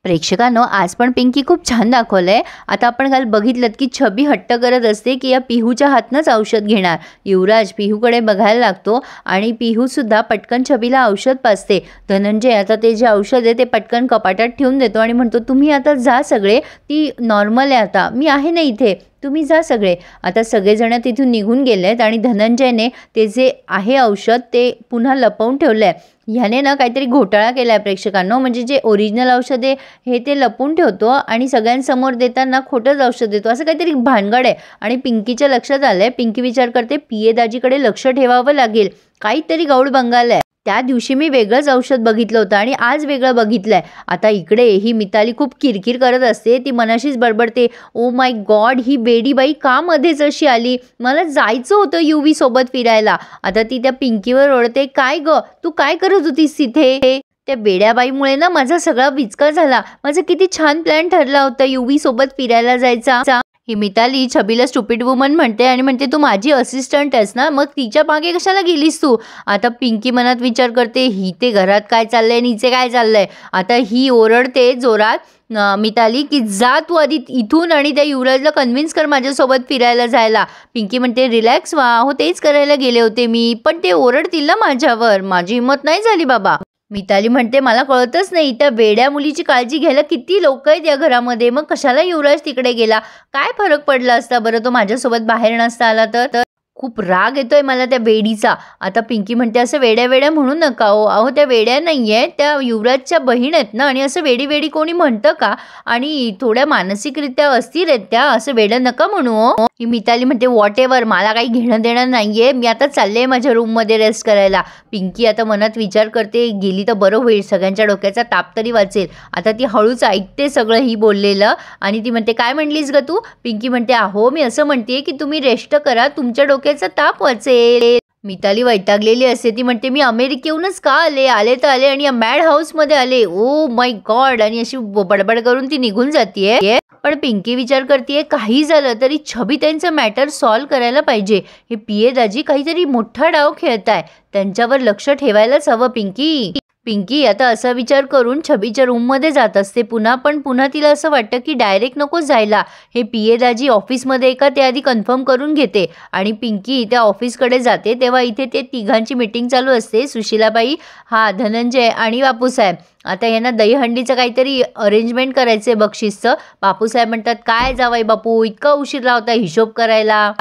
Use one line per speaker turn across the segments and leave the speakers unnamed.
प्रेक्षकांनो, आज पण पिंकी खूप छान दाखवलंय। आता आपण काल बघितलं की छबी हट्ट करत असते की या पिहूच्या हातनंच औषध घेणार। युवराज पिहूकडे बघायला लागतो आणि पिहू सुद्धा पटकन छबीला औषध पाजते। धनंजय आता ते जे औषध आहे ते पटकन कपाटात ठेवून देतो आणि म्हणतो, तुम्ही आता जा सगळे, ती नॉर्मल आहे, आता मी आहे ना इथे, तुम्ही जा सगळे। आता सगळेजण तिथून निघून गेलेत आणि धनंजयने ते जे आहे औषध ते पुन्हा लपवून ठेवलंय। ह्याने ना काहीतरी घोटाळा केलाय प्रेक्षकांनो, म्हणजे जे ओरिजिनल औषध आहे हे ते लपवून ठेवतो आणि सगळ्यांसमोर देताना खोटंच औषध देतो, असं काहीतरी भानगड आहे। आणि पिंकीच्या लक्षात आलंय। पिंकी विचार करते, पिये दाजीकडे लक्ष ठेवावं लागेल, काहीतरी गौड बंगाल आहे। त्या दिवशी मी वेगळंच औषध बघितलं होतं आणि आज वेगळं बघितलंय। आता इकडे ही मिताली खूप किरकिर करत असते, ती मनाशीच बडबडते, ओ माय गॉड, ही बेडी बाई का मध्येच अशी आली, मला जायचं होतं युवी सोबत फिरायला। आता ती त्या पिंकीवर ओरडते, काय ग तू काय करत होतीस तिथे? त्या बेड्याबाईमुळे ना माझा सगळा विचका झाला, माझा किती छान प्लॅन ठरला होता युवी सोबत फिरायला जायचा। ही मिताली छबीला स्टुपिड वुमन म्हणते आणि म्हणते, तू माझी असिस्टंट आहेस ना, मग तिच्या मागे कशाला गेलीस तू? आता पिंकी मनात विचार करते, ही ते घरात काय चाललंय आणि हिचे काय चाललंय। आता ही ओरडते जोरात मिताली की जा तू आधी इथून आणि त्या युवराजला कन्व्हिन्स कर माझ्यासोबत फिरायला जायला। पिंकी म्हणते, रिलॅक्स व्हा, हो तेच करायला गेले होते मी, पण ते ओरडतील ना माझ्यावर, माझी हिंमत नाही झाली बाबा। मिताली म्हणते, मला कळतच नाही, त्या वेड्या मुलीची काळजी घ्यायला किती लोक आहेत या घरामध्ये, मग कशाला युवराज तिकडे गेला, काय फरक पडला असता बरं तो माझ्यासोबत बाहेर नसता आला तर? खूप राग येतोय मला त्या वेडीचा। आता पिंकी म्हणते, असं वेड्या वेड्या म्हणू नका हो, अहो त्या वेड्या नाहीये, त्या युवराजच्या बहीण आहेत ना, आणि असं वेडी वेडी कोणी म्हणतं का? आणि थोड्या मानसिकरित्या अस्थिर आहेत त्या, असं वेडं नका म्हणू हो। ही मिताली म्हणते, व्हॉट एव्हर, मला काही घेणं देणं नाहीये, मी आता चालले माझ्या रूममध्ये रेस्ट करायला। पिंकी आता मनात विचार करते, गेली तर बरं होईल, सगळ्यांच्या डोक्याचा ताप तरी वाचेल। आता ती हळूच ऐकते सगळं ही बोललेलं आणि ती म्हणते, काय म्हणलीस ग तू? पिंकी म्हणते, अहो मी असं म्हणते की तुम्ही रेस्ट करा, तुमच्या डोक्याचा ताप वाचेल। मिताली वैतागलेली असते, ती म्हणते, मी अमेरिकेहूनच का आले तर आले आणि या मॅड हाऊस मध्ये आले, ओ माय गॉड, आणि अशी बडबड करून ती निघून जातीये। पण पिंकी विचार करते, काही झालं तरी छबी त्यांचं मॅटर सॉल्व्ह करायला पाहिजे। हे पिये दाजी काहीतरी मोठा डाव खेळताय, त्यांच्यावर लक्ष ठेवायलाच हवं पिंकी आता असा विचार करून छबीच्या रूममध्ये जात असते पुन्हा, पण पुन्हा तिला असं वाटतं की डायरेक्ट नको जायला, हे पिये दाजी ऑफिसमध्ये का ते आधी कन्फर्म करून घेते। आणि पिंकी त्या ऑफिसकडे जाते तेव्हा इथे ते तिघांची मीटिंग चालू असते, सुशीलाबाई, धनंजय आणि बापूसाहेब। आता यांना दहीहंडीचं काहीतरी अरेंजमेंट करायचंय बक्षीसचं। बापूसाहेब म्हणतात, काय जावाई बापू, इतका उशीर लावता हिशोब करायला?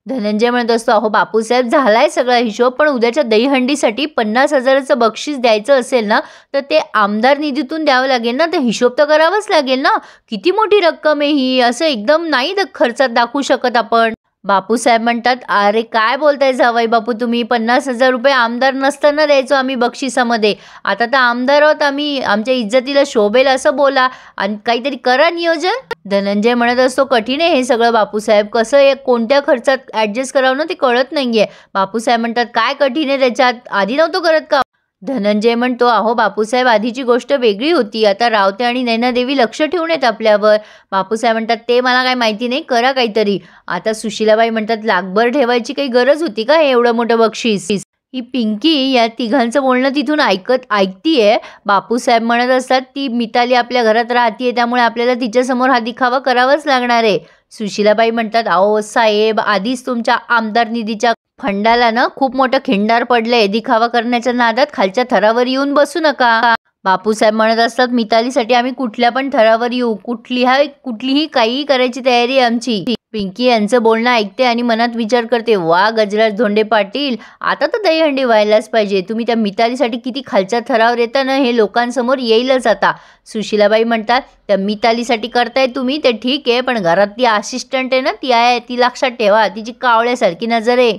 धनंजय म्हणत असतो, अहो बापूसाहेब, झालाय सगळा हिशोब, पण उद्याच्या दहीहंडीसाठी 50,000चं बक्षीस द्यायचं असेल ना, तर ते आमदार निधीतून द्यावं लागेल ना, तर हिशोब तर करावाच लागेल ना, किती मोठी रक्कम आहे ही, असं एकदम नाही खर्चात दाखवू शकत आपण। बापूसाहेब म्हणतात, अरे काय बोलताय जावाई बापू तुम्ही, 50,000 रुपये आमदार नसताना द्यायचो आम्ही बक्षिसामध्ये, आता तर आमदार आहोत आम्ही, आमच्या इज्जतीला शोभेल असं बोला आणि काहीतरी करा नियोजन। धनंजय म्हणत असतो, कठीण आहे हे सगळं बापूसाहेब, कसं कोणत्या खर्चात ऍडजस्ट करावं ना ते कळत नाहीये। बापूसाहेब म्हणतात, काय कठीण आहे त्याच्यात, आधी नव्हतं करत का? धनंजय म्हणतो, अहो बापूसाहेब, आधीची गोष्ट वेगळी होती, आता रावते आणि नैनादेवी लक्ष ठेवून आहेत आपल्यावर। बापूसाहेब म्हणतात, ते मला काय माहिती नाही, करा काहीतरी। आता सुशीलाबाई म्हणतात, लागभर ठेवायची काही गरज होती का हे एवढं मोठं बक्षीस? ही पिंकी या तिघांचं बोलणं तिथून ऐकतीये। बापूसाहेब म्हणत असतात, ती मिताली आपल्या घरात राहतीये, त्यामुळे आपल्याला तिच्यासमोर हा दिखावा करावाच लागणार आहे। सुशीलाबाई म्हणतात, अहो साहेब, आधीच तुमच्या आमदार निधीच्या फंडाला ना खूप मोठं खिंडार पडलंय, दिखावा करण्याच्या नादात खालच्या थरावर येऊन बसू नका। बापूसाहेब म्हणत असतात, मितालीसाठी आम्ही कुठल्या पण थरावर येऊ, कुठलीही काही करायची तयारी आहे आमची। पिंकी यांचं बोलणं ऐकते आणि मनात विचार करते, वा गजराज धोंडे पाटील, आता तर दहीहंडी व्हायलाच पाहिजे, तुम्ही त्या मितालीसाठी किती खालच्या थरावर येता ना, हे लोकांसमोर येईलच आता। सुशीलाबाई म्हणतात, त्या मितालीसाठी करताय तुम्ही ते ठीक आहे, पण घरात ती असिस्टंट आहे ना, ती आहे, ती लक्षात ठेवा, तिची कावळ्यासारखी नजर आहे,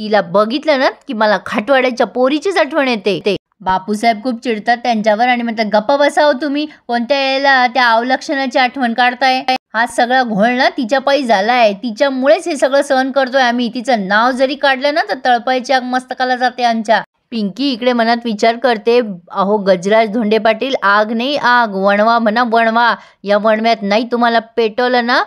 तिला बघितलं ना की मला खाटवाड्याच्या पोरीचीच आठवण येते। बापूसाहेब खूप चिडतात त्यांच्यावर आणि म्हणतात, गप्पा बसाव तुम्ही, कोणत्या वेळेला त्या अवलक्षणाची आठवण काढताय? हा सगळा घोळ ना तिच्या पायी झालाय, तिच्यामुळेच हे सगळं सहन करतोय आम्ही, तिचं नाव जरी काढलं ना तर तळपायची आग मस्तकाला जाते आमच्या। पिंकी इकडे मनात विचार करते, अहो गजराज धोंडे पाटील, आग नाही आग, वणवा म्हणा वणवा, या वणव्यात नाही तुम्हाला पेटवलं ना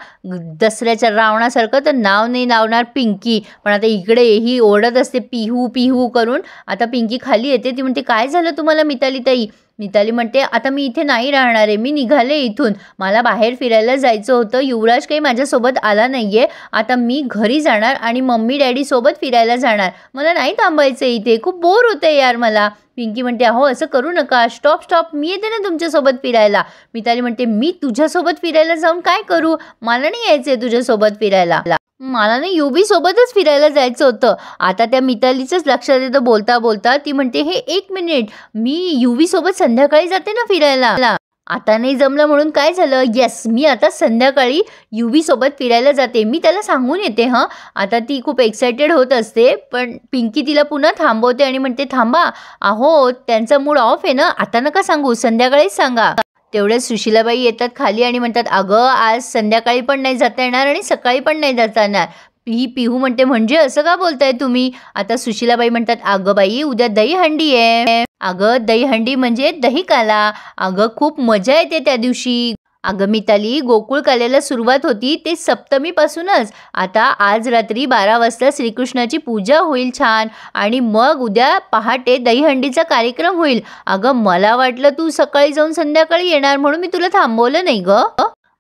दसऱ्याच्या रावणासारखं तर नाव नाही लावणार पिंकी। पण आता इकडे ही ओरडत असते पिहू पिहू करून। आता पिंकी खाली येते, ती म्हणते, काय झालं तुम्हाला मिताली ताई? मिताली म्हणते आता मी इथे नाही राहणार आहे, मी निघाले इथून, मला बाहेर फिरायला जायचं होतं, युवराज काही माझ्यासोबत आला नाहीये, आता मी घरी जाणार आणि मम्मी डॅडी सोबत फिरायला जाणार, मला नाही थांबायचं इथे, खूप बोर होतंय यार मला. पिंकी म्हणते अहो असं करू नका, स्टॉप, मी येते ना तुमच्यासोबत फिरायला. मिताली म्हणते मी तुझ्यासोबत फिरायला जाऊन काय करू, मला नाही यायचंय तुझ्यासोबत फिरायला, मला ना युवी सोबतच फिरायला जायचं होतं. आता त्या मितालीचंच लक्षात येतं बोलता बोलता, ती म्हणते हे 1 मिनिट, मी युवी सोबत संध्याकाळी जाते ना फिरायला, आता नाही जमलं म्हणून काय झालं, येस मी आता संध्याकाळी युवी सोबत फिरायला जाते, मी त्याला सांगून येते. आता ती खूप एक्सायटेड होत असते, पण पिंकी तिला पुन्हा थांबवते आणि म्हणते थांबा, अहो त्यांचा मूड ऑफ आहे ना, आता नका सांगू, संध्याकाळीच सांगा. तेवढ्याच सुशीलाबाई येतात खाली आणि म्हणतात अगं आज संध्याकाळी पण नाही जाता येणार आणि सकाळी पण नाही जाता येणार. ही पिहू म्हणते म्हणजे असं का बोलताय तुम्ही. आता सुशीलाबाई म्हणतात अगं बाई उद्या दहीहंडी आहे, अगं दहीहंडी म्हणजे दही काला, अगं खूप मजा येते त्या दिवशी. अगं मिताली गोकुळ काल्याला सुरुवात होती ते सप्तमीपासूनच, आता आज रात्री 12 वाजता श्रीकृष्णाची पूजा होईल छान आणि मग उद्या पहाटे दहीहंडीचा कार्यक्रम होईल. अगं मला वाटलं तू सकाळी जाऊन संध्याकाळी येणार म्हणून मी तुला थांबवलं नाही ग.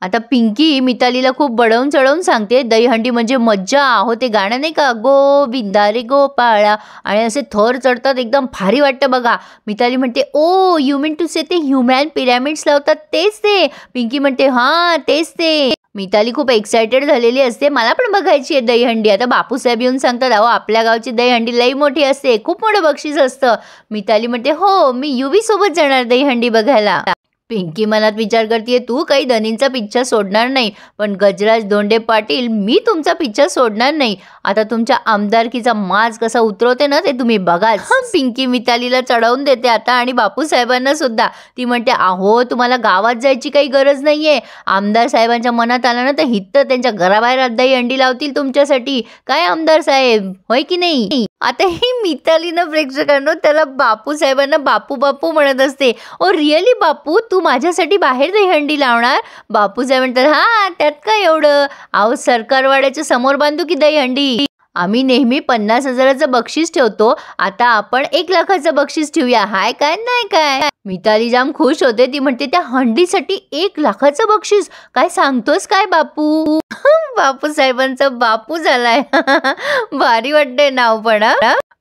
आता पिंकी मितालीला खूप बडवून चढवून सांगते दहीहंडी म्हणजे मज्जा, हो ते गाणं नाही का गोविंदा रे गोपाळा, आणि असे थर चढतात एकदम भारी वाटतं बघा. मिताली म्हणते ओ यू मीन टू से ते ह्युमन पिरॅमिड्स लावतात तेच ते. पिंकी म्हणते हां तेच ते. मिताली खूप एक्सायटेड झालेली असते, मला पण बघायची आहे दहीहंडी. आता बापूसाहेब येऊन सांगतात अहो आपल्या गावची दहीहंडी लई मोठी असते, खूप मोठं बक्षीस असतं. मिताली म्हणते हो मी युवी सोबत जाणार दहीहंडी बघायला. पिंकी मनात विचार करते तू काही धनींचा पिच्छा सोडणार नाही, पण गजराज धोंडे पाटील मी तुमचा पिच्छा सोडणार नाही. आता तुमच्या आमदारकीचा माज कसा उतरवते ना ते तुम्ही बघाच. पिंकी मितालीला चढवून देते आता आणि बापूसाहेबांना सुद्धा. ती म्हणते अहो तुम्हाला गावात जायची काही गरज नाहीये, आमदार साहेबांच्या मनात आलं ना तर हित्त त्यांच्या घराबाहेर दहीहंडी लावतील तुमच्यासाठी. काय आमदार साहेब होय की नाही. आता ही मितालीनं प्रेक्षकांनो त्याला बापूसाहेबांना बापू बापू म्हणत असते. ओ रिअली बापू तू माझ्यासाठी बाहेर दहीहंडी लावणार. बापूसाहेब म्हणतात हा त्यात काय एवढं, अहो सरकारवाड्याच्या समोर बांधू की दहीहंडी, आम्ही नेहमी 50,000चं बक्षीस ठेवतो, आता आपण 1 लाखाचं बक्षीस ठेवूया, हाय काय नाही काय. मिताली जाम खुश होते, ती म्हणते त्या हंडीसाठी 1 लाखाचं बक्षीस, काय सांगतोस काय बापू. बापू साहेबांचा बापू झालाय. भारी वाटतंय नाव पण.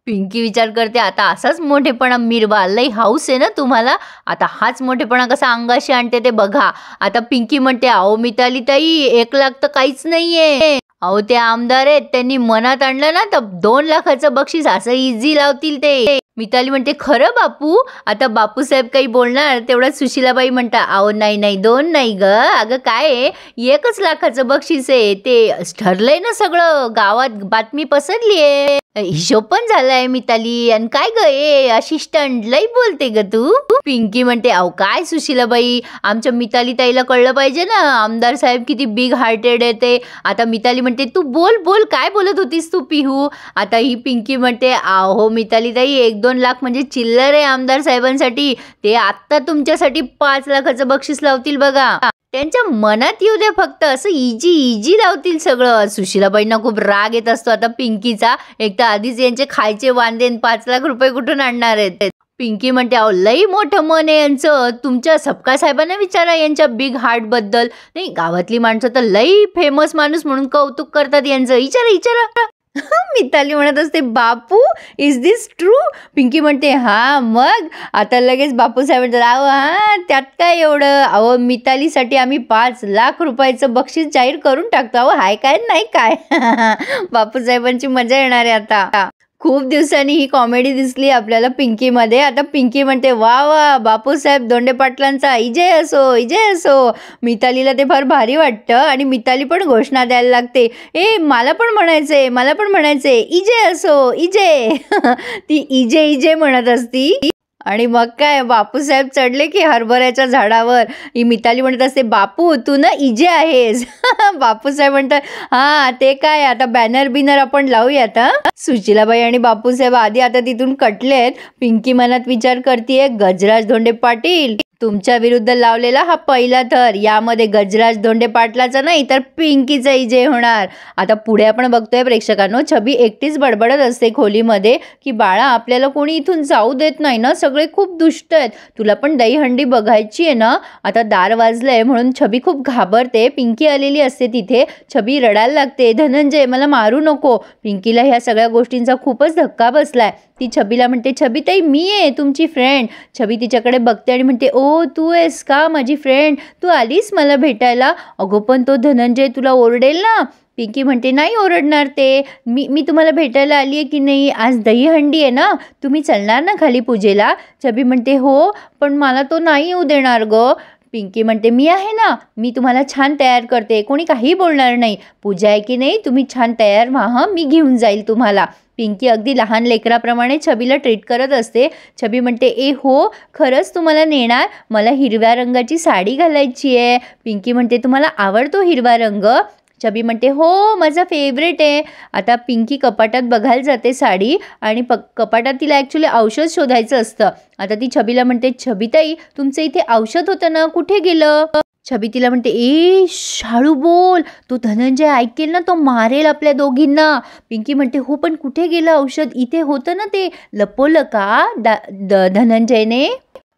पिंकी विचार करते आता असाच मोठेपणा मिरवा, लई हाऊस आहे ना तुम्हाला, आता हाच मोठेपणा कसा अंगाशी आणते ते बघा. आता पिंकी म्हणते अहो मिताली ताई 1 लाख तर काहीच नाहीये, अहो ते आमदार आहेत त्यांनी मनात आणलं ना तर 2 लाखाचं बक्षीस असं इझी लावतील ते. मिताली म्हणते खरं बापू. आता बापूसाहेब काही बोलणार तेवढ्यात सुशीलाबाई म्हणता अहो नाही 2 नाही ग, अगं काय आहे 1च लाखाचं बक्षीस आहे, ते ठरलंय ना सगळं, गावात बातमी पसरली आहे, हिशोब पण झालाय. मिताली आणि काय ग ए असिस्टंट लई बोलते ग तू. पिंकी म्हणते अहो काय सुशीलाबाई आमच्या मिताली ताईला कळलं पाहिजे ना आमदार साहेब किती बिग हार्टेड आहे ते. आता मिताली म्हणते तू बोल काय बोलत होतीस तू पिहू. आता ही पिंकी म्हणते अहो मिताली ताई 1-2 लाख म्हणजे चिल्लर आहे आमदार साहेबांसाठी, ते आत्ता तुमच्यासाठी 5 लाखाचं बक्षीस लावतील बघा, त्यांच्या मनात येऊ द्या फक्त, असं इजी लावतील सगळं. सुशीलाबाईंना खूप राग येत असतो आता पिंकीचा, एक तर आधीच यांचे खायचे वांदे 5 लाख रुपये कुठून आणणार आहेत. पिंकी म्हणते अहो लई मोठं मन आहे यांचं, तुमच्या सपकाळ साहेबांना विचारा यांच्या बिग हार्ट बद्दल, नाही गावातली माणसं तर लई फेमस माणूस म्हणून कौतुक करतात यांचं, विचारा. मिताली म्हणत असते बापू इज दिस ट्रू. पिंकी म्हणते हा मग. आता लगेच बापू साहेब म्हणतात अहो हा त्यात काय एवढं, अहो मितालीसाठी आम्ही 5 लाख रुपयाचं बक्षीस जाहीर करून टाकतो, अहो हाय काय नाही काय. बापू साहेबांची मजा येणार आहे आता. खूप दिवसांनी ही कॉमेडी दिसली आपल्याला पिंकीमध्ये. आता पिंकी म्हणते वा बापूसाहेब धोंडे पाटलांचा इजय असो. मितालीला ते फार भारी वाटतं आणि मिताली पण घोषणा द्यायला लागते ए मला पण म्हणायचे इजय असो इजय. ती इजय म्हणत असती आणि मग काय बापूसाहेब चढले की हरभऱ्याच्या झाडावर. ही मिताली म्हणत असते बापू तू ना इजे आहेस. बापूसाहेब म्हणतात हा ते काय आता बॅनर आपण लावूयात. सुशीलाबाई आणि बापूसाहेब आधी आता तिथून कटलेत. पिंकी मनात विचार करतीये गजराज धोंडे पाटील तुमच्या विरुद्ध लावलेला हा पहिला थर, यामध्ये गजराज धोंडे पाटलाचा नाही तर पिंकीचा विजय होणार. आता पुढे आपण बघतोय प्रेक्षकांनो, छबी एकटीच बडबडत असते खोलीमध्ये की बाळा आपल्याला कोणी इथून जाऊ देत नाही ना, सगळे खूप दुष्ट आहेत, तुला पण दहीहंडी बघायची आहे ना. आता दार वाजलंय म्हणून छबी खूप घाबरते. पिंकी आलेली असते तिथे. छबी रडायला लागते, धनंजय मला मारू नको. पिंकीला ह्या सगळ्या गोष्टींचा खूपच धक्का बसलाय. ती छबीला म्हणते, छबी ताई मी आहे तुमची फ्रेंड. छबी तिच्याकडे बघते आणि म्हणते, ओ तू आहेस का माझी फ्रेंड, तू आलीस मला भेटायला. अगो पण तो धनंजय तुला ओरडेल ना. पिंकी म्हणते, नाही ओरडणार ते, मी तुम्हाला भेटायला आली आहे की नाही, आज दहीहंडी आहे ना, तुम्ही चलणार ना खाली पूजेला. छबी म्हणते, हो पण मला तो नाही येऊ देणार ग. पिंकी म्हणते, मी आहे ना, मी तुम्हाला छान तयार करते, कोणी काही बोलणार नाही. पूजा आहे की नाही, तुम्ही छान तयार व्हा हं, मी घेऊन जाईल तुम्हाला. पिंकी अगदी लहान लेकराप्रमाणे छबीला ट्रीट करत असते. छबी म्हणते, ए हो खरंच तुम्हाला नेणार, मला हिरव्या रंगाची साडी घालायची आहे. पिंकी म्हणते, तुम्हाला आवडतो हिरवा रंग. छबी म्हणते, हो माझा फेवरेट आहे. आता पिंकी कपाटात बघायला जाते साडी, आणि कपाटात तिला ॲक्च्युली औषध शोधायचं असतं. आता ती छबीला म्हणते, छबीताई तुमचं इथे औषध होतं ना, कुठे गेलं. छबी तिला म्हणते, ए शाळू बोल, तो धनंजय ऐकेल ना, तो मारेल आपल्या दोघींना. पिंकी म्हणते, हो पण कुठे गेलं औषध, इथे होतं ना, ते लपवलं का धनंजयने.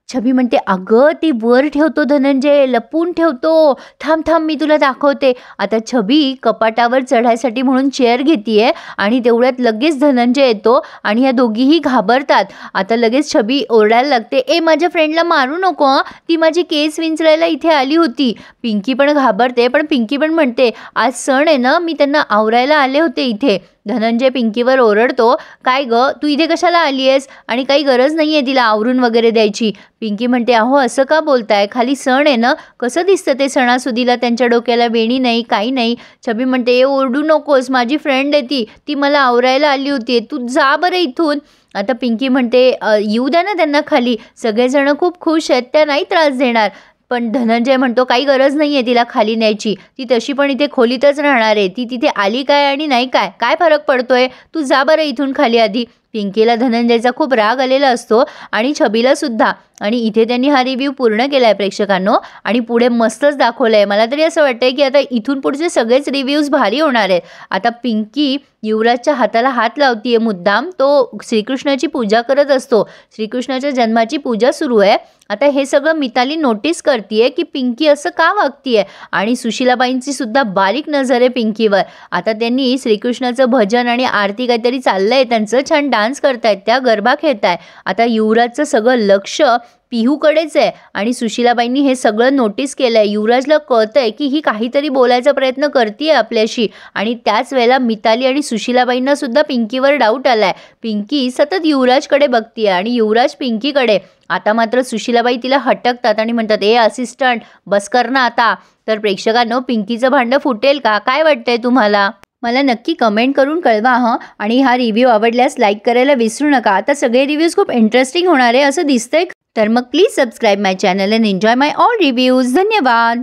छबी म्हणते, अगं ते वर ठेवतो धनंजय, लपून ठेवतो, थांब थांब मी तुला दाखवते. आता छबी कपाटावर चढायसाठी म्हणून चेअर घेतीये आणि तेवढ्यात लगेच धनंजय येतो आणि ह्या दोघीही घाबरतात. आता लगेच छबी ओरडायला लागते, ए माझ्या फ्रेंडला मारू नको, ती माझी केस विंचरायला इथे आली होती. पिंकी पण घाबरते, पण पिंकी पण म्हणते, आज सण आहे ना, मी त्यांना आवरायला आले होते इथे. धनंजय पिंकीवर ओरडतो, काय ग तू इथे कशाला आली आहेस, आणि काही गरज नाही आहे तिला आवरून वगैरे द्यायची. पिंकी म्हणते, अहो असं का बोलताय, खाली सण आहे ना, कसं दिसतं ते सणासुदीला, त्यांच्या डोक्याला वेणी नाही काही नाही. छबी म्हणते, ए ओरडू नकोस, माझी फ्रेंड आहे ती मला आवरायला आली होती, तू जा बरं इथून. आता पिंकी म्हणते, येऊ द्या ना त्यांना खाली, सगळेजण खूप खुश आहेत, त्या नाही त्रास देणार. पण धनंजय म्हणतो, काही गरज नाही आहे तिला खाली न्यायची, ती तशी पण इथे खोलीतच राहणार आहे, ती तिथे आली काय आणि नाही काय फरक पडतोय, तू जा बरं इथून खाली आधी. पिंकीला धनंजयचा खूप राग आलेला असतो आणि छबीला सुद्धा. आणि इथे त्यांनी हा रिव्ह्यू पूर्ण केला आहे प्रेक्षकांनो, आणि पुढे मस्तच दाखवलं आहे. मला तरी असं वाटतंय की आता इथून पुढचे सगळेच रिव्ह्यूज भारी होणार आहेत. आता पिंकी युवराजच्या हाताला हात लावतीये मुद्दाम, तो श्रीकृष्णाची पूजा करत असतो, श्रीकृष्णाच्या जन्माची पूजा सुरू आहे. आता हे सगळं मिताली नोटीस करतीये की पिंकी असं का वागतीये, आणि सुशीलाबाईंची सुद्धा बारीक नजर आहे पिंकीवर. आता त्यांनी श्रीकृष्णाचं भजन आणि आरती काहीतरी चाललंय त्यांचं, छान डान्स करतायत, त्या गरबा खेळताय. आता युवराजचं सगळं लक्ष पिहूकडेच आहे, आणि सुशीलाबाईंनी हे सगळं नोटीस केलं आहे. युवराजला कळतंय की ही काहीतरी बोलायचा प्रयत्न करते आपल्याशी, आणि त्याच वेळेला मिताली आणि सुशीलाबाईंना सुद्धा पिंकीवर डाऊट आलाय. पिंकी सतत युवराजकडे बघतीये आणि युवराज पिंकीकडे. आता मात्र सुशीलाबाई तिला हटकतात आणि म्हणतात, ए असिस्टंट बस कर ना आता. तर प्रेक्षकांनो, पिंकीचं भांडं फुटेल का, काय वाटतंय तुम्हाला, मला नक्की कमेंट करून कळवा हं. आणि हा रिव्ह्यू आवडल्यास लाईक करायला विसरू नका. आता सगळे रिव्ह्यूज खूप इंटरेस्टिंग होणार आहे असं दिसतंय, तर मग please subscribe my channel and enjoy my all reviews. धन्यवाद.